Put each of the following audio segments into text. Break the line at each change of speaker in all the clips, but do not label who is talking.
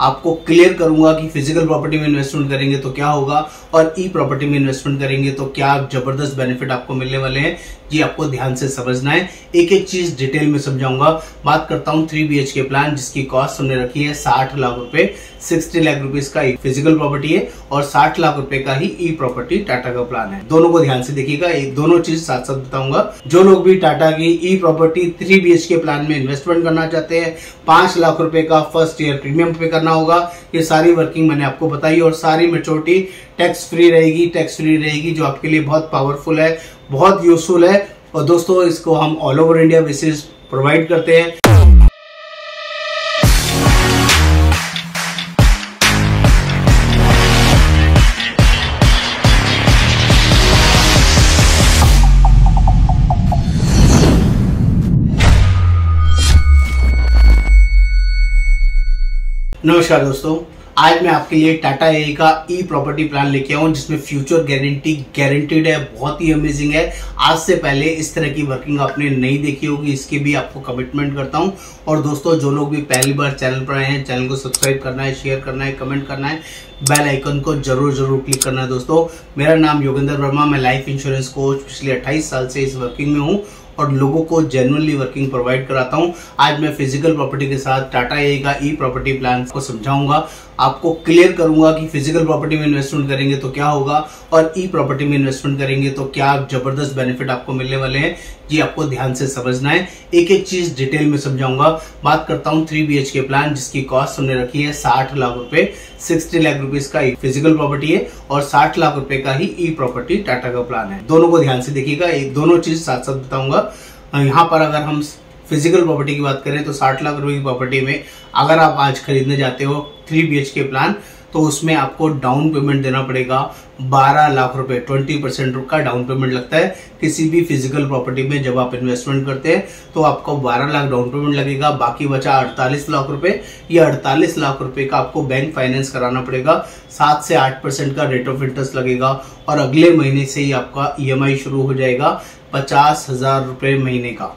आपको क्लियर करूंगा कि फिजिकल प्रॉपर्टी में इन्वेस्टमेंट करेंगे तो क्या होगा और ई प्रॉपर्टी में इन्वेस्टमेंट करेंगे तो क्या जबरदस्त बेनिफिट आपको मिलने वाले हैं। ये आपको ध्यान से समझना है, एक एक चीज डिटेल में समझाऊंगा। बात करता हूँ 3 BHK प्लान जिसकी कॉस्ट हमने रखी है 60 लाख रुपए। 60 लाख रुपीज का फिजिकल प्रॉपर्टी है और 60 लाख रुपए का ही ई प्रॉपर्टी टाटा का प्लान है। दोनों को ध्यान से देखिएगा, दोनों चीज साथ साथ बताऊंगा। जो लोग भी टाटा की ई प्रॉपर्टी 3 BHK प्लान में इन्वेस्टमेंट करना चाहते हैं, 5 लाख रुपए का फर्स्ट ईयर प्रीमियम पे करना होगा। ये सारी वर्किंग मैंने आपको बताई और सारी मैच्योरिटी टैक्स फ्री रहेगी, जो आपके लिए बहुत पावरफुल है, बहुत यूजफुल है। और दोस्तों इसको हम all over India basis provide करते हैं। नमस्कार दोस्तों, आज मैं आपके लिए टाटा एआई का ई प्रॉपर्टी प्लान लेके आऊं जिसमें फ्यूचर गारंटी गारंटीड है, बहुत ही अमेजिंग है। आज से पहले इस तरह की वर्किंग आपने नहीं देखी होगी, इसके भी आपको कमिटमेंट करता हूं। और दोस्तों जो लोग भी पहली बार चैनल पर आए हैं, चैनल को सब्सक्राइब करना है, शेयर करना है, कमेंट करना है, बेल आइकन को जरूर क्लिक करना है। दोस्तों मेरा नाम योगेंद्र वर्मा, मैं लाइफ इंश्योरेंस कोच पिछले 28 साल से इस वर्किंग में हूँ और लोगों को जेन्युइनली वर्किंग प्रोवाइड कराता हूं। आज मैं फिजिकल प्रॉपर्टी के साथ टाटा एआई का ई प्रॉपर्टी प्लान को समझाऊंगा, आपको क्लियर करूंगा कि फिजिकल प्रॉपर्टी में इन्वेस्टमेंट करेंगे तो क्या होगा और ई प्रॉपर्टी में इन्वेस्टमेंट करेंगे तो क्या जबरदस्त बेनिफिट आपको मिलने वाले हैं। ये आपको ध्यान से समझना है, एक एक चीज डिटेल में समझाऊंगा। बात करता हूँ 3 BHK प्लान जिसकी कॉस्ट हमने रखी है 60 लाख रुपए। 60 लाख रुपीज का फिजिकल प्रॉपर्टी है और 60 लाख रुपए का ही ई प्रॉपर्टी टाटा का प्लान है। दोनों को ध्यान से देखिएगा, दोनों चीज साथ साथ बताऊंगा। यहाँ पर अगर हम फिजिकल प्रॉपर्टी की बात करें तो 60 लाख रुपए की प्रॉपर्टी में अगर आप आज खरीदने जाते हो 3 BHK प्लान तो उसमें आपको डाउन पेमेंट देना पड़ेगा 12 लाख रुपए। 20% का डाउन पेमेंट लगता है किसी भी फिजिकल प्रॉपर्टी में। जब आप इन्वेस्टमेंट करते हैं तो आपको 12 लाख डाउन पेमेंट लगेगा, बाकी बचा 48 लाख रुपए। ये 48 लाख रुपए का आपको बैंक फाइनेंस कराना पड़ेगा, 7 से 8% का रेट ऑफ इंटरेस्ट लगेगा और अगले महीने से ही आपका EMI शुरू हो जाएगा 50,000 रुपए महीने का।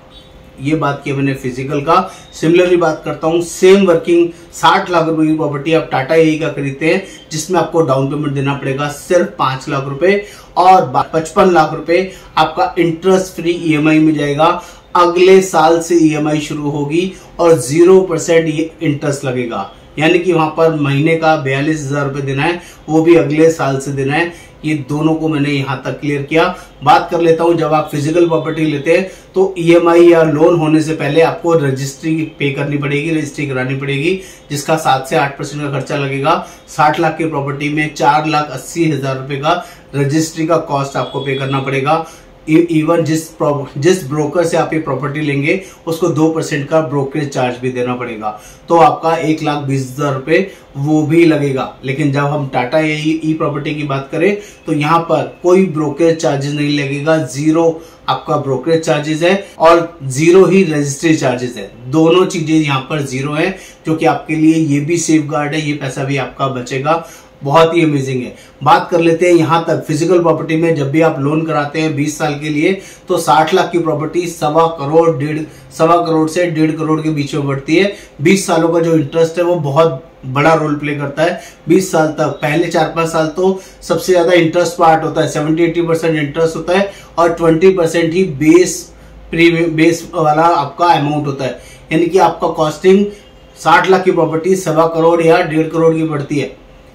ये बात की मैंने फिजिकल का। सिमिलरली बात करता हूँ सेम वर्किंग 60 लाख रुपए की प्रॉपर्टी आप टाटा एआई का खरीदते हैं जिसमें आपको डाउन पेमेंट देना पड़ेगा सिर्फ 5 लाख रुपए और 55 लाख रुपए आपका इंटरेस्ट फ्री EMI में जाएगा। अगले साल से EMI शुरू होगी और 0% इंटरेस्ट लगेगा, यानी कि वहां पर महीने का 42,000 रुपए देना है, वो भी अगले साल से देना है। ये दोनों को मैंने यहां तक क्लियर किया। बात कर लेता हूं, जब आप फिजिकल प्रॉपर्टी लेते हैं तो EMI या लोन होने से पहले आपको रजिस्ट्री पे करनी पड़ेगी, रजिस्ट्री करानी पड़ेगी जिसका 7 से 8% का खर्चा लगेगा। 60 लाख की प्रॉपर्टी में 4,80,000 रुपए का रजिस्ट्री का कॉस्ट आपको पे करना पड़ेगा। इवन जिस ब्रोकर से आप ये प्रॉपर्टी लेंगे उसको 2% का ब्रोकरेज चार्ज भी देना पड़ेगा, तो आपका 1,20,000 रुपए वो भी लगेगा। लेकिन जब हम टाटा ई प्रॉपर्टी की बात करें तो यहाँ पर कोई ब्रोकरेज चार्जेस नहीं लगेगा, 0 आपका ब्रोकरेज चार्जेस है और 0 ही रजिस्ट्री चार्जेस है। दोनों चीजें यहाँ पर 0 है, जो कि आपके लिए ये भी सेफ गार्ड है, ये पैसा भी आपका बचेगा। बहुत ही अमेजिंग है। बात कर लेते हैं यहाँ तक फिजिकल प्रॉपर्टी में जब भी आप लोन कराते हैं 20 साल के लिए तो 60 लाख की प्रॉपर्टी 1.25 करोड़ से 1.5 करोड़ के बीच में बढ़ती है। 20 सालों का जो इंटरेस्ट है वो बहुत बड़ा रोल प्ले करता है। 20 साल तक, पहले 4-5 साल तो सबसे ज्यादा इंटरेस्ट पार्ट होता है, 70-80% इंटरेस्ट होता है और 20% ही बेस वाला आपका अमाउंट होता है। यानी कि आपका कॉस्टिंग 60 लाख की प्रॉपर्टी 1.25 करोड़ या 1.5 करोड़ की पड़ती है।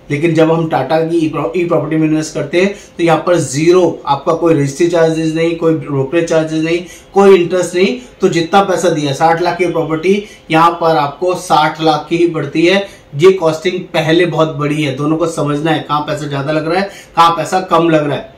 लेकिन जब हम टाटा की ई प्रॉपर्टी में इन्वेस्ट करते हैं तो यहाँ पर 0 आपका कोई रजिस्ट्री चार्जेस नहीं, कोई ब्रोकरेज चार्जेस नहीं, कोई इंटरेस्ट नहीं। तो जितना पैसा दिया 60 लाख की प्रॉपर्टी यहाँ पर आपको 60 लाख की ही पड़ती है। ये कॉस्टिंग पहले बहुत बड़ी है, दोनों को समझना है कहाँ पैसा ज्यादा लग रहा है, कहाँ पैसा कम लग रहा है।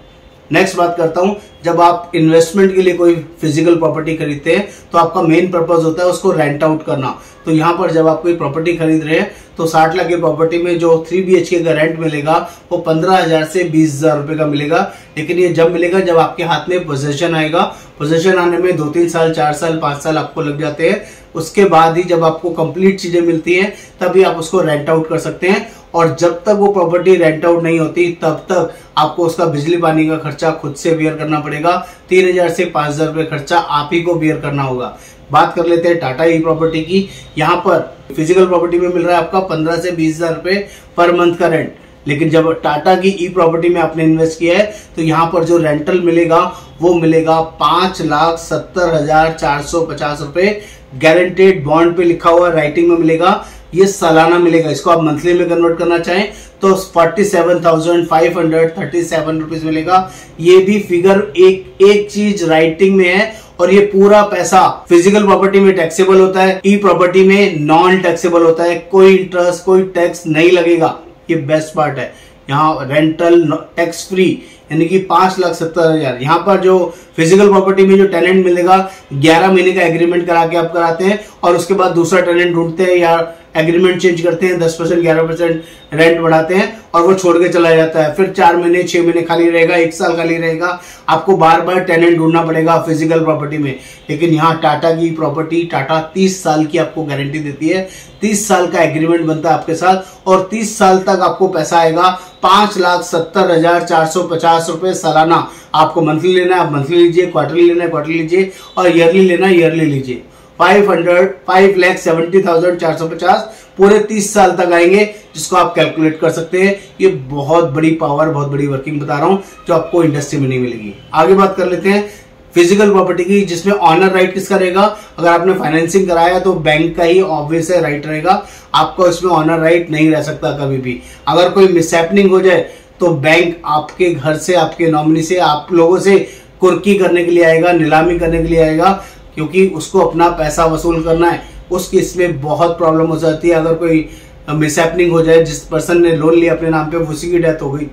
नेक्स्ट बात करता हूं, जब आप इन्वेस्टमेंट के लिए कोई फिजिकल प्रॉपर्टी खरीदते हैं तो आपका मेन पर्पस होता है उसको रेंट आउट करना। तो यहाँ पर जब आप कोई प्रॉपर्टी खरीद रहे हैं तो 60 लाख की प्रॉपर्टी में जो 3 BHK का रेंट मिलेगा वो 15,000 से 20,000 रुपए का मिलेगा। लेकिन ये जब मिलेगा जब आपके हाथ में पोजेशन आएगा। पोजेशन आने में 2-3 साल, 4 साल, 5 साल आपको लग जाते हैं। उसके बाद ही जब आपको कंप्लीट चीजें मिलती हैं तभी आप उसको रेंट आउट कर सकते हैं। और जब तक वो प्रॉपर्टी रेंट आउट नहीं होती तब तक आपको उसका बिजली पानी का खर्चा खुद से बियर करना पड़ेगा। 3,000 से 5,000 रुपए खर्चा आप ही को बियर करना होगा। बात कर लेते हैं टाटा ई प्रॉपर्टी की। यहाँ पर फिजिकल प्रॉपर्टी में मिल रहा है आपका 15 से 20 हजार रुपए पर मंथ का रेंट, लेकिन जब टाटा की ई प्रॉपर्टी में आपने इन्वेस्ट किया है तो यहाँ पर जो रेंटल मिलेगा वो मिलेगा 5,70,450 रुपए गारंटेड बॉन्ड पे लिखा हुआ राइटिंग में मिलेगा। ये सालाना मिलेगा। इसको आप मंथली में कन्वर्ट करना चाहें तो 47,537 रुपीज मिलेगा। ये भी फिगर एक चीज राइटिंग में है और ये पूरा पैसा फिजिकल प्रॉपर्टी में टैक्सेबल होता है, ई प्रॉपर्टी में नॉन टैक्सेबल होता है। कोई इंटरेस्ट कोई टैक्स नहीं लगेगा। ये बेस्ट पार्ट है। यहाँ रेंटल टैक्स फ्री यानी कि 5,70,000। यहाँ पर जो फिजिकल प्रॉपर्टी में जो टेनेंट मिलेगा 11 महीने का एग्रीमेंट करा के आप कराते हैं और उसके बाद दूसरा टेनेंट ढूंढते हैं या एग्रीमेंट चेंज करते हैं, 10% 11% रेंट बढ़ाते हैं और वो छोड़ के चला जाता है। फिर 4 महीने 6 महीने खाली रहेगा, 1 साल खाली रहेगा। आपको बार बार टेनेंट ढूंढना पड़ेगा फिजिकल प्रॉपर्टी में। लेकिन यहाँ टाटा की प्रॉपर्टी, टाटा 30 साल की आपको गारंटी देती है। 30 साल का एग्रीमेंट बनता है आपके साथ और 30 साल तक आपको पैसा आएगा 5,70,450 रुपए सालाना। आपको मंथली लेना है आप मंथली लीजिए, क्वार्टरली लेना है क्वार्टरली लीजिए और ईयरली लेना है ईयरली लीजिए। 5,70,450 पूरे 30 साल तक आएंगे, जिसको आप कैलकुलेट कर सकते हैं। ये बहुत बड़ी पावर, बहुत बड़ी वर्किंग बता रहा हूं जो आपको इंडस्ट्री में नहीं मिलेगी। आगे बात कर लेते हैं फिजिकल प्रॉपर्टी की, जिसमें ऑनर राइट किसका रहेगा। अगर आपने फाइनेंसिंग कराया तो बैंक का ही ऑब्वियस है राइट रहेगा। आपको इसमें ऑनर राइट नहीं रह सकता कभी भी। अगर कोई मिसहैपनिंग हो जाए तो बैंक आपके घर से, आपके नॉमिनी से, आप लोगों से कुर्की करने के लिए आएगा, नीलामी करने के लिए आएगा, क्योंकि उसको अपना पैसा वसूल करना है। उस केस में बहुत प्रॉब्लम हो जाती है। अगर कोई मिसहैपनिंग हो जाए, जिस पर्सन ने लोन लिया अपने नाम पे उसी की डेथ हो गई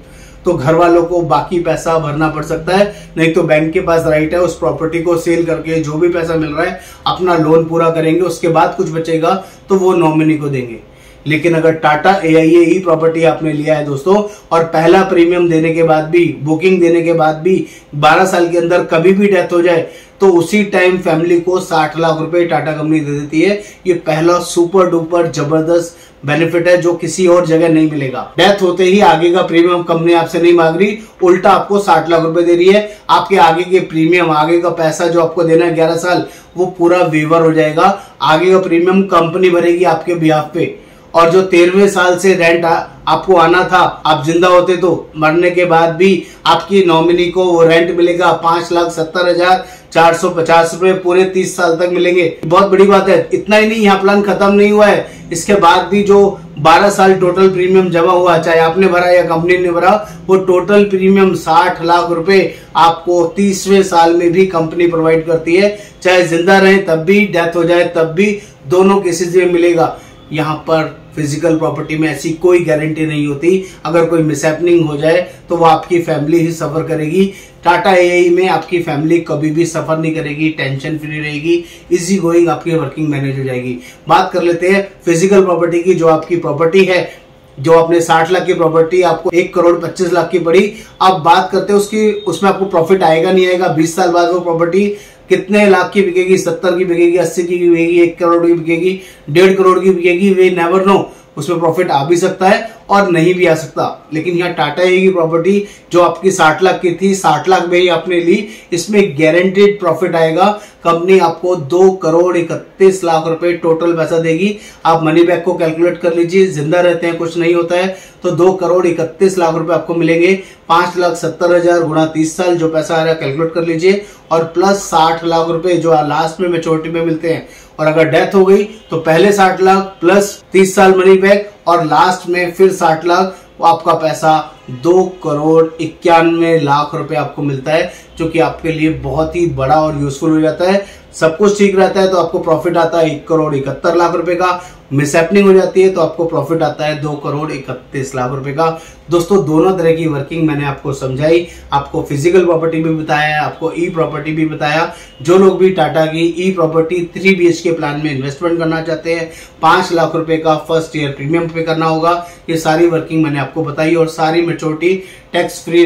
तो घर वालों को बाकी पैसा भरना पड़ सकता है। नहीं तो बैंक के पास राइट है उस प्रॉपर्टी को सेल करके जो भी पैसा मिल रहा है अपना लोन पूरा करेंगे, उसके बाद कुछ बचेगा तो वो नॉमिनी को देंगे। लेकिन अगर टाटा AIA ई प्रॉपर्टी आपने लिया है दोस्तों और पहला प्रीमियम देने के बाद भी, बुकिंग देने के बाद भी 12 साल के अंदर कभी भी डेथ हो जाए तो उसी टाइम फैमिली को 60 लाख रुपए टाटा कंपनी दे देती है। ये पहला सुपर डुपर जबरदस्त बेनिफिट है जो किसी और जगह नहीं मिलेगा। डेथ होते ही आगे का प्रीमियम कंपनी आपसे नहीं मांग रही, उल्टा आपको 60 लाख रुपए दे रही है। आपके आगे के प्रीमियम, आगे का पैसा जो आपको देना है 11 साल, वो पूरा वेवर हो जाएगा। आगे का प्रीमियम कंपनी भरेगी आपके बिहाफ पे। और जो 13वें साल से रेंट आपको आना था, आप जिंदा होते तो मरने के बाद भी आपकी नॉमिनी को वो रेंट मिलेगा 5,70,450 रुपए पूरे 30 साल तक मिलेंगे। बहुत बड़ी बात है। इतना ही नहीं, यहाँ प्लान खत्म नहीं हुआ है। इसके बाद भी जो 12 साल टोटल प्रीमियम जमा हुआ, चाहे आपने भरा या कंपनी ने भरा, वो टोटल प्रीमियम 60 लाख रुपए आपको 30वें साल में भी कंपनी प्रोवाइड करती है। चाहे जिंदा रहे तब भी, डेथ हो जाए तब भी, दोनों केसेस में मिलेगा। यहाँ पर फिजिकल प्रॉपर्टी में ऐसी कोई गारंटी नहीं होती। अगर कोई मिसहैपनिंग हो जाए तो वो आपकी फैमिली ही सफर करेगी। टाटा AIA में आपकी फैमिली कभी भी सफर नहीं करेगी, टेंशन फ्री रहेगी, इजी गोइंग आपकी वर्किंग मैनेज हो जाएगी। बात कर लेते हैं फिजिकल प्रॉपर्टी की। जो आपकी प्रॉपर्टी है, जो आपने 60 लाख की प्रॉपर्टी आपको 1,25 लाख की पड़ी, अब बात करते हैं उसकी, उसमें आपको प्रॉफिट आएगा नहीं आएगा। 20 साल बाद वो प्रॉपर्टी कितने लाख की बिकेगी, 70 की बिकेगी, 80 की बिकेगी, 1 करोड़ की बिकेगी, 1.5 करोड़ की बिकेगी, वे नेवर नो। उसमें प्रॉफिट आ भी सकता है और नहीं भी आ सकता। लेकिन यहाँ टाटा AIA की प्रॉपर्टी जो आपकी 60 लाख की थी, 60 लाख में ही आपने ली, इसमें गारंटेड प्रॉफिट आएगा। कंपनी आपको 2,31 लाख रुपए टोटल पैसा देगी। आप मनी बैक को कैलकुलेट कर लीजिए, जिंदा रहते हैं कुछ नहीं होता है तो 2,31 लाख रुपए आपको मिलेंगे। 5,70,000 गुणा 30 साल जो पैसा आ रहा है कैलकुलेट कर लीजिए, और प्लस 60 लाख रुपए जो लास्ट में मैच्योरिटी में मिलते हैं। और अगर डेथ हो गई तो पहले 60 लाख प्लस 30 साल मनी बैक और लास्ट में फिर 60 लाख, आपका पैसा 2,91,00,000 रुपए आपको मिलता है, जो कि आपके लिए बहुत ही बड़ा और यूजफुल हो जाता है। सब कुछ ठीक रहता है तो आपको प्रॉफिट आता है 1,71,00,000 रुपए का। मिसहैपनिंग हो जाती है तो आपको प्रॉफिट आता है 2,31,00,000 रुपए का। दोस्तों, दोनों तरह की वर्किंग मैंने आपको समझाई। आपको फिजिकल प्रॉपर्टी भी बताया, आपको ई प्रॉपर्टी भी बताया। जो लोग भी टाटा की ई प्रॉपर्टी 3 BHK प्लान में इन्वेस्टमेंट करना चाहते हैं, 5 लाख रुपए का फर्स्ट ईयर प्रीमियम पे करना होगा। ये सारी वर्किंग मैंने आपको बताई और सारी मैच्योरिटी टैक्स फ्री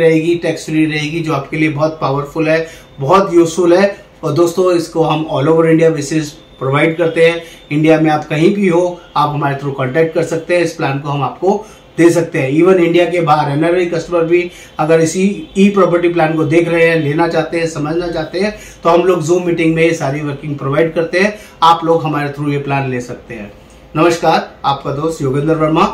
रहेगी, जो आपके लिए बहुत पावरफुल है, बहुत यूजफुल है। और दोस्तों, इसको हम all over India basis provide करते हैं। इंडिया में आप कहीं भी हो, आप हमारे थ्रू कांटेक्ट कर सकते हैं। इस प्लान को हम आपको दे सकते हैं। इवन इंडिया के बाहर एनआरआई कस्टमर भी अगर इसी ई प्रॉपर्टी प्लान को देख रहे हैं, लेना चाहते हैं, समझना चाहते हैं, तो हम लोग जूम मीटिंग में ये सारी वर्किंग प्रोवाइड करते हैं। आप लोग हमारे थ्रू ये प्लान ले सकते हैं। नमस्कार, आपका दोस्त योगेंद्र वर्मा